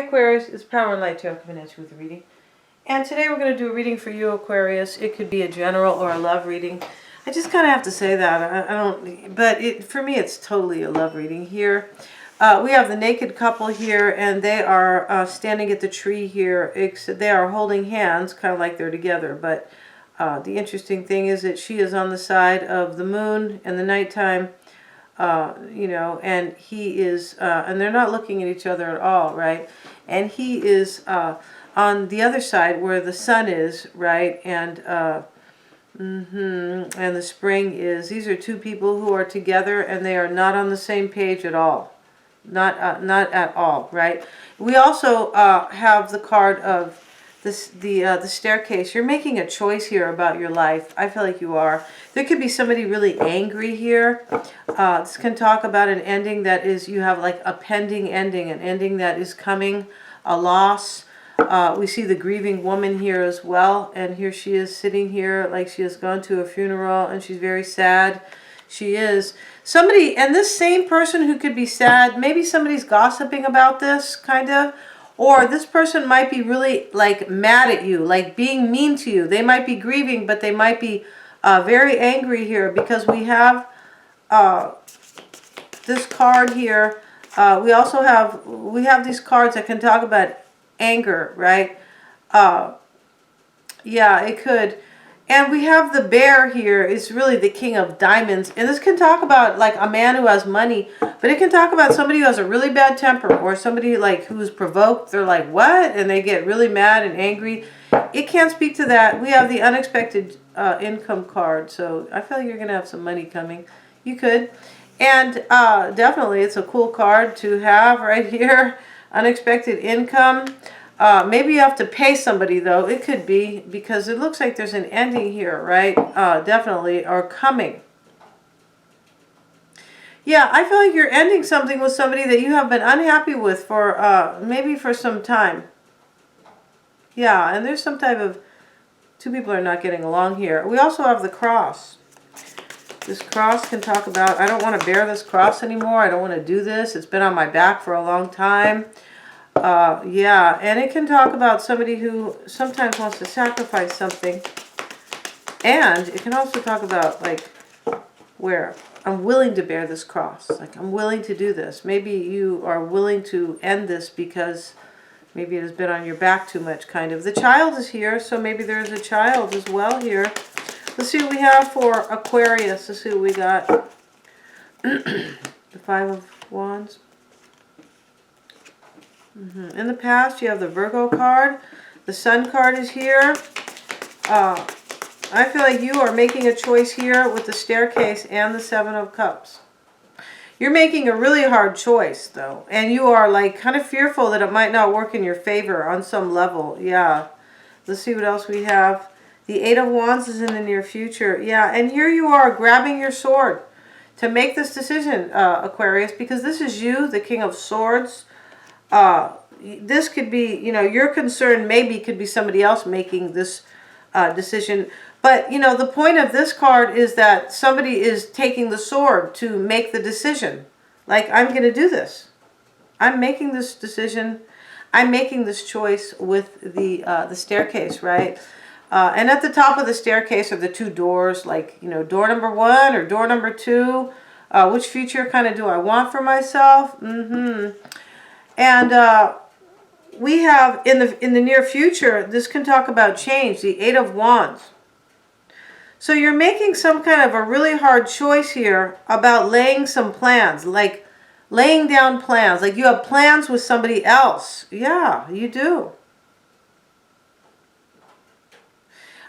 Aquarius, it's Power and Light Tarot coming at you with a reading. And today we're going to do a reading for you, Aquarius. It could be a general or a love reading. I just kind of have to say that. I don't, but for me it's totally a love reading here. We have the naked couple here, and they are standing at the tree here. They are holding hands, kind of like they're together. But the interesting thing is that she is on the side of the moon in the nighttime. You know, and he is, and they're not looking at each other at all, right? And he is on the other side where the sun is, right? And and the spring is. These are two people who are together, and they are not on the same page at all, not at all, right? We also have the card of the staircase. You're making a choice here about your life. I feel like you are. There could be somebody really angry here. This can talk about an ending that is, you have like a pending ending, an ending that is coming, a loss. We see the grieving woman here as well. And here she is sitting here like she has gone to a funeral and she's very sad. She is. Somebody, and this same person who could be sad, maybe somebody's gossiping about this, kind of. Or this person might be really like mad at you, like being mean to you. They might be grieving, but they might be very angry here, because we have this card here. We also have these cards that can talk about anger, right? Yeah, it could. And we have the bear here. It's really the king of diamonds. And this can talk about like a man who has money, but it can talk about somebody who has a really bad temper, or somebody like who's provoked. They're like, what? And they get really mad and angry. It can't speak to that. We have the unexpected income card. So I feel like you're going to have some money coming. You could. And definitely it's a cool card to have right here. Unexpected income. Maybe you have to pay somebody, though. It could be, because it looks like there's an ending here, right? Definitely, or coming. Yeah, I feel like you're ending something with somebody that you have been unhappy with for maybe for some time. Yeah, and there's some type of, two people are not getting along here. We also have the cross. This cross can talk about, I don't want to bear this cross anymore. I don't want to do this. It's been on my back for a long time. Yeah, and it can talk about somebody who sometimes wants to sacrifice something. And it can also talk about, like, where I'm willing to bear this cross. Like, I'm willing to do this. Maybe you are willing to end this because maybe it has been on your back too much, kind of. The child is here, so maybe there's a child as well here. Let's see what we have for Aquarius. Let's see what we got. The Five of Wands. In the past, you have the Virgo card. The Sun card is here. I feel like you are making a choice here with the staircase and the Seven of Cups. You're making a really hard choice, though. And you are like kind of fearful that it might not work in your favor on some level. Yeah. Let's see what else we have. The Eight of Wands is in the near future. Yeah. And here you are grabbing your sword to make this decision, Aquarius, because this is you, the King of Swords. This could be, you know, your concern maybe could be somebody else making this decision. But, you know, the point of this card is that somebody is taking the sword to make the decision. Like, I'm going to do this. I'm making this decision. I'm making this choice with the staircase, right? And at the top of the staircase are the two doors, like, you know, door number 1 or door number 2. Which future kind of do I want for myself? And we have in the near future, this can talk about change, the Eight of Wands. So you're making some kind of a really hard choice here about laying some plans, like laying down plans, like you have plans with somebody else. Yeah, you do.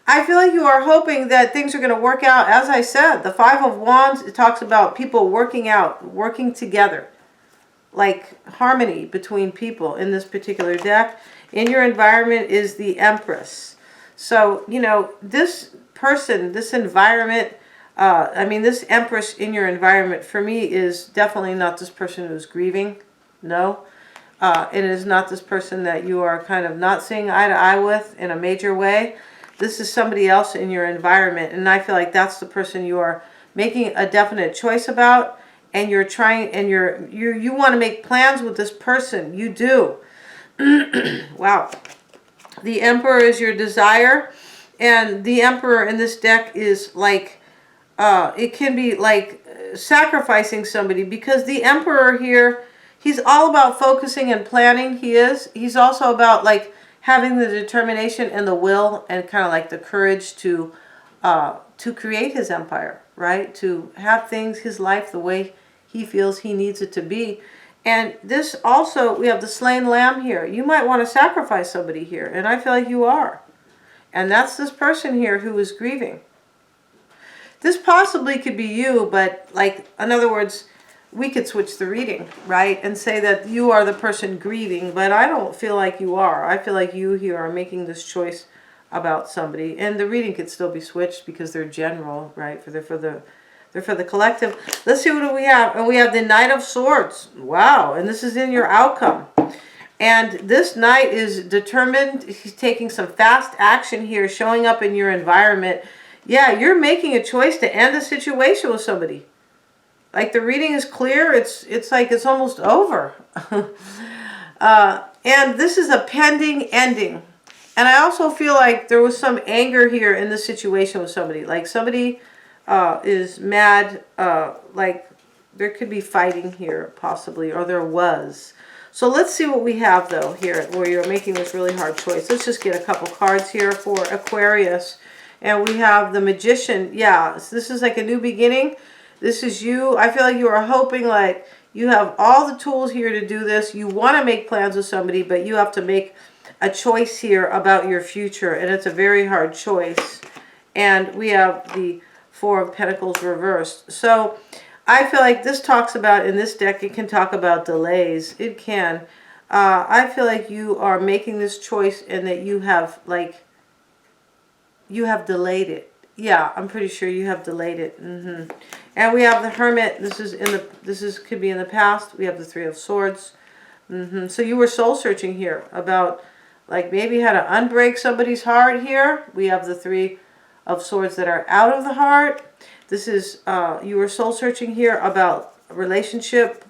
I feel like you are hoping that things are going to work out. As I said, the Five of Wands, it talks about people working out, working together. Like harmony between people in this particular deck. In your environment is the Empress. So, you know, this person, this environment, I mean, this Empress in your environment for me is definitely not this person who's grieving. No. It is not this person that you are kind of not seeing eye to eye with in a major way. This is somebody else in your environment. And I feel like that's the person you are making a definite choice about. And you're trying, and you want to make plans with this person. You do. Wow. The Emperor is your desire. And the Emperor in this deck is like, it can be like sacrificing somebody, because the Emperor here, he's all about focusing and planning. He's also about like having the determination and the will and kind of like the courage to create his empire, right? To have things, his life, the way he feels he needs it to be. And this also, we have the slain lamb here. You might want to sacrifice somebody here, and I feel like you are. And that's this person here who is grieving. This possibly could be you, but like, in other words, we could switch the reading, right? And say that you are the person grieving, but I don't feel like you are. I feel like you here are making this choice about somebody. And the reading could still be switched because they're general, right? They're for the collective. Let's see, what do we have? And we have the Knight of Swords. Wow. And this is in your outcome. And this knight is determined. He's taking some fast action here, showing up in your environment. Yeah, you're making a choice to end a situation with somebody. Like, the reading is clear. It's like it's almost over. And this is a pending ending. And I also feel like there was some anger here in this situation with somebody. Like, somebody is mad. Like, there could be fighting here, possibly, or there was. So let's see what we have, though, here, where you're making this really hard choice. Let's just get a couple cards here for Aquarius. And we have the Magician. Yeah, so this is like a new beginning. This is you. I feel like you are hoping, like, you have all the tools here to do this. You want to make plans with somebody, but you have to make a choice here about your future. And it's a very hard choice. And we have the Four of Pentacles reversed. So I feel like this talks about, in this deck, it can talk about delays. It can. I feel like you are making this choice and that you have, like, you have delayed it. Yeah, I'm pretty sure you have delayed it. And we have the Hermit. This could be in the past. We have the Three of Swords. So you were soul searching here about, like, maybe how to unbreak somebody's heart here. We have the Three of Swords that are out of the heart. This is, you were soul searching here about relationship,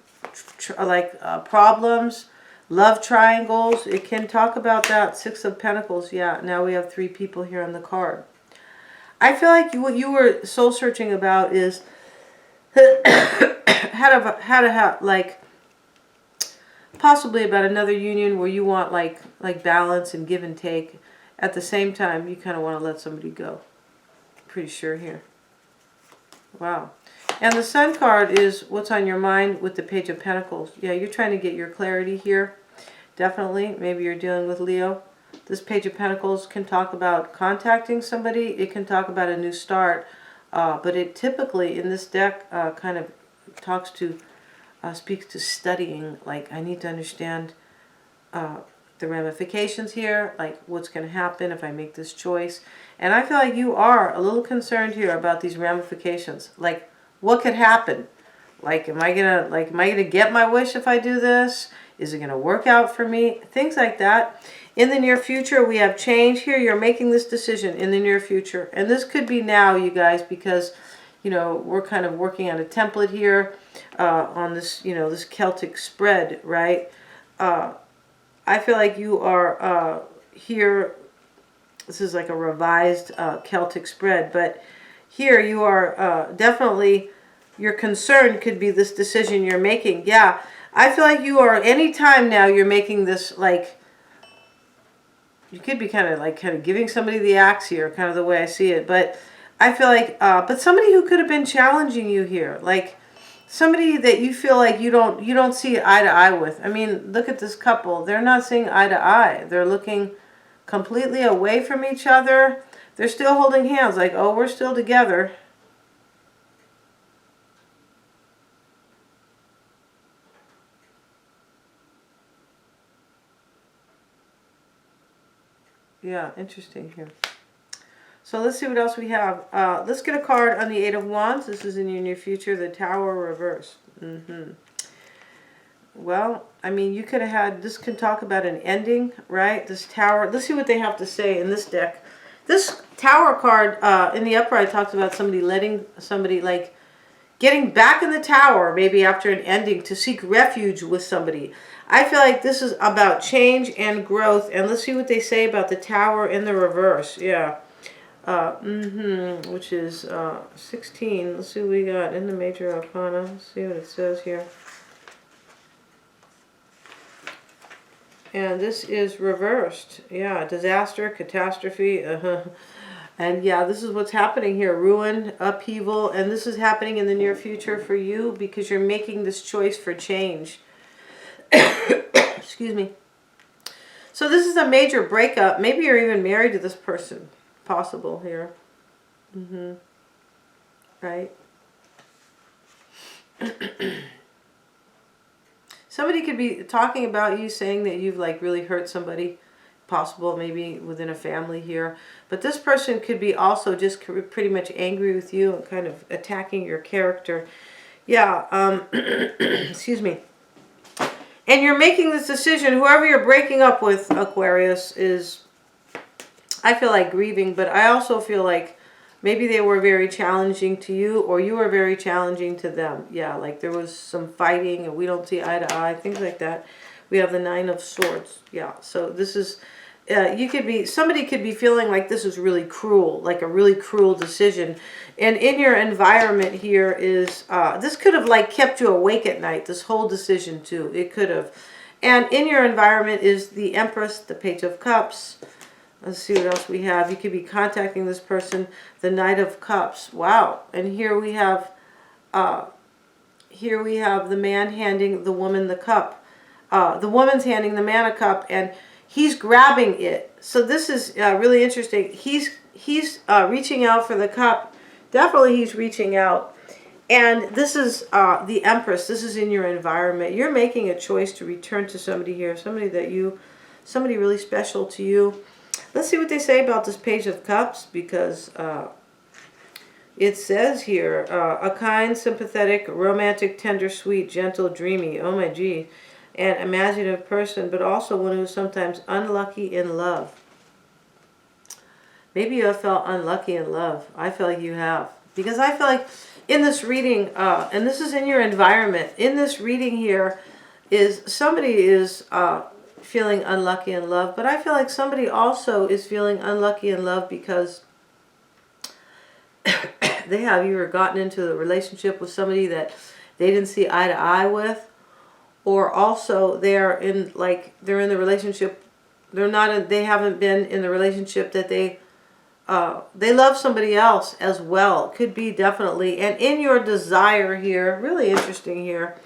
problems, love triangles. It can talk about that. Six of Pentacles. Yeah, now we have 3 people here on the card. I feel like what you were soul searching about is how to have, like, possibly about another union where you want like balance and give and take. At the same time, you kind of want to let somebody go. Pretty sure here. Wow. And the Sun card is what's on your mind with the Page of Pentacles. Yeah, you're trying to get your clarity here. Definitely. Maybe you're dealing with Leo. This Page of Pentacles can talk about contacting somebody. It can talk about a new start. But it typically, in this deck, kind of talks to, speaks to studying. Like, I need to understand the ramifications here, like what's going to happen if I make this choice. And I feel like you are a little concerned here about these ramifications. Like, what could happen? Like, am I gonna get my wish if I do this? Is it gonna work out for me? Things like that. In the near future, we have change here. You're making this decision in the near future. And this could be now, you guys, because, you know, we're kind of working on a template here on this, you know, this Celtic spread, right? I feel like you are here. This is like a revised Celtic spread. But here you are definitely, your concern could be this decision you're making. Yeah, I feel like you are, anytime now you're making this, like, you could be kind of giving somebody the axe here, kind of the way I see it. But I feel like, but somebody who could have been challenging you here, like somebody that you feel like you don't see eye to eye with. I mean, look at this couple. They're not seeing eye to eye. They're looking completely away from each other. They're still holding hands, like, oh, we're still together. Yeah, interesting here. So let's see what else we have. Let's get a card on the Eight of Wands. This is in your near future, the Tower reversed. Well, I mean, you could have had, this can talk about an ending, right? This Tower. Let's see what they have to say in this deck. This Tower card in the upright talks about somebody letting somebody, getting back in the tower, maybe after an ending, to seek refuge with somebody. I feel like this is about change and growth. And let's see what they say about the Tower in the reverse. Yeah. Which is 16. Let's see what we got in the Major Arcana. Let's see what it says here. And this is reversed. Yeah, disaster, catastrophe. And yeah, this is what's happening here. Ruin, upheaval. And this is happening in the near future for you because you're making this choice for change. Excuse me. So this is a major breakup. Maybe you're even married to this person. Possible here. Right? Somebody could be talking about you, saying that you've like really hurt somebody. Possible, maybe within a family here. But this person could be also just pretty much angry with you and kind of attacking your character. Yeah, excuse me. And you're making this decision, whoever you're breaking up with, Aquarius, is, I feel like, grieving, but I also feel like maybe they were very challenging to you, or you were very challenging to them. Yeah, like there was some fighting and we don't see eye to eye, things like that. We have the Nine of Swords. Yeah, so this is, somebody could be feeling like this is really cruel, like a really cruel decision. And in your environment here is, this could have like kept you awake at night, this whole decision too. It could have. And in your environment is the Empress, the Page of Cups. Let's see what else we have. You could be contacting this person, the Knight of Cups. Wow. And here we have the man handing the woman the cup. The woman's handing the man a cup, and he's grabbing it. So this is really interesting. He's reaching out for the cup. Definitely he's reaching out. And this is the Empress. This is in your environment. You're making a choice to return to somebody here, somebody really special to you. Let's see what they say about this Page of Cups, because it says here, a kind, sympathetic, romantic, tender, sweet, gentle, dreamy, oh my gee, and imaginative person, but also one who's sometimes unlucky in love. Maybe you have felt unlucky in love. I feel like you have. Because I feel like in this reading, and this is in your environment, in this reading here, is somebody is feeling unlucky in love, but I feel like somebody also is feeling unlucky in love because they have either gotten into a relationship with somebody that they didn't see eye to eye with, or also they're in the relationship, they haven't been in the relationship that they love somebody else as well. Could be, definitely. And in your desire here, really interesting here,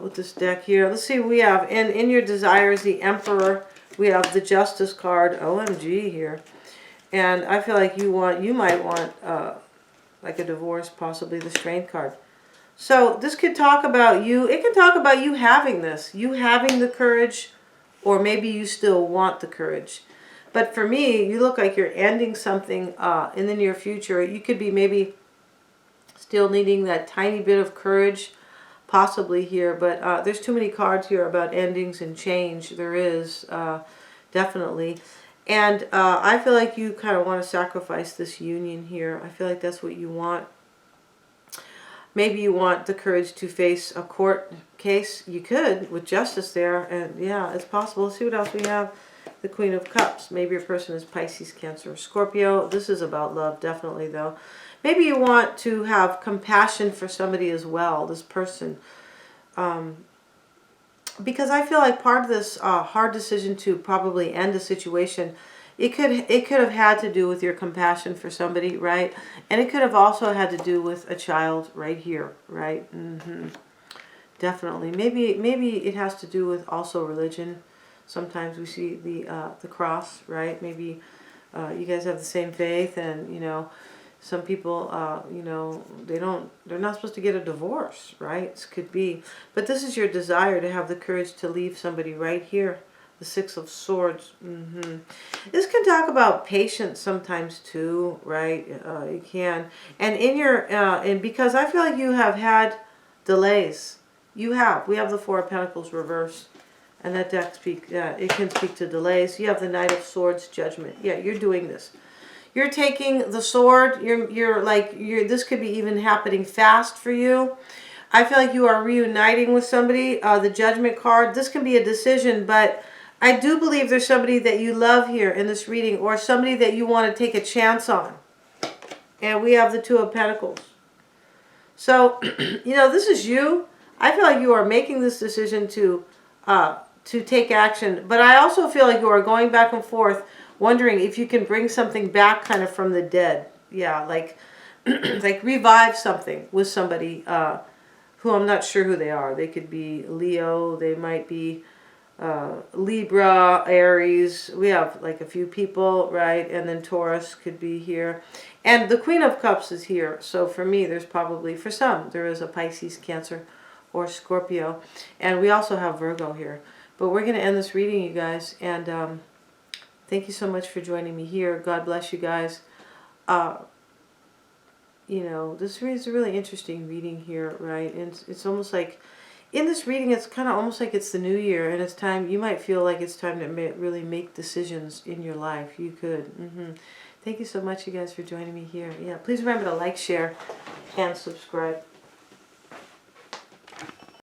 with this deck here. Let's see what we have. And in your desires, the Emperor. We have the Justice card. OMG here. And I feel like you might want like a divorce, possibly the Strength card. So this could talk about you. It can talk about you having this. You having the courage, or maybe you still want the courage. But for me, you look like you're ending something in the near future. You could be maybe still needing that tiny bit of courage, possibly here. But there's too many cards here about endings and change. There is, definitely. And I feel like you kind of want to sacrifice this union here. I feel like that's what you want. Maybe you want the courage to face a court case. You could, with Justice there. And yeah, it's possible. Let's see what else we have. The Queen of Cups. Maybe your person is Pisces, Cancer, or Scorpio. This is about love, definitely, though. Maybe you want to have compassion for somebody as well, this person. Because I feel like part of this hard decision to probably end a situation, it could have had to do with your compassion for somebody, right? And it could have also had to do with a child right here, right? Definitely. Maybe it has to do with also religion. Sometimes we see the cross, right? Maybe you guys have the same faith, and you know, some people, you know, they're not supposed to get a divorce, right? This could be, but this is your desire to have the courage to leave somebody right here. The Six of Swords. This can talk about patience sometimes too, right? You can, and in your and because I feel like you have had delays. We have the Four of Pentacles reversed. And that deck it can speak to delays. You have the Knight of Swords, Judgment. Yeah, you're doing this. You're taking the sword. This could be even happening fast for you. I feel like you are reuniting with somebody. The Judgment card. This can be a decision, but I do believe there's somebody that you love here in this reading, or somebody that you want to take a chance on. And we have the Two of Pentacles. So, you know, this is you. I feel like you are making this decision to take action. But I also feel like you are going back and forth, wondering if you can bring something back kind of from the dead. Yeah, like, like revive something with somebody who I'm not sure who they are. They could be Leo. They might be Libra, Aries. We have like a few people, right? And then Taurus could be here. And the Queen of Cups is here. So for me, there's probably, for some, there is a Pisces, Cancer, or Scorpio. And we also have Virgo here. But we're going to end this reading, you guys. And thank you so much for joining me here. God bless you guys. You know, this is a really interesting reading here, right? And it's almost like, in this reading, it's kind of almost like it's the new year, and it's time, you might feel like it's time to really make decisions in your life. You could. Thank you so much, you guys, for joining me here. Yeah, please remember to like, share, and subscribe.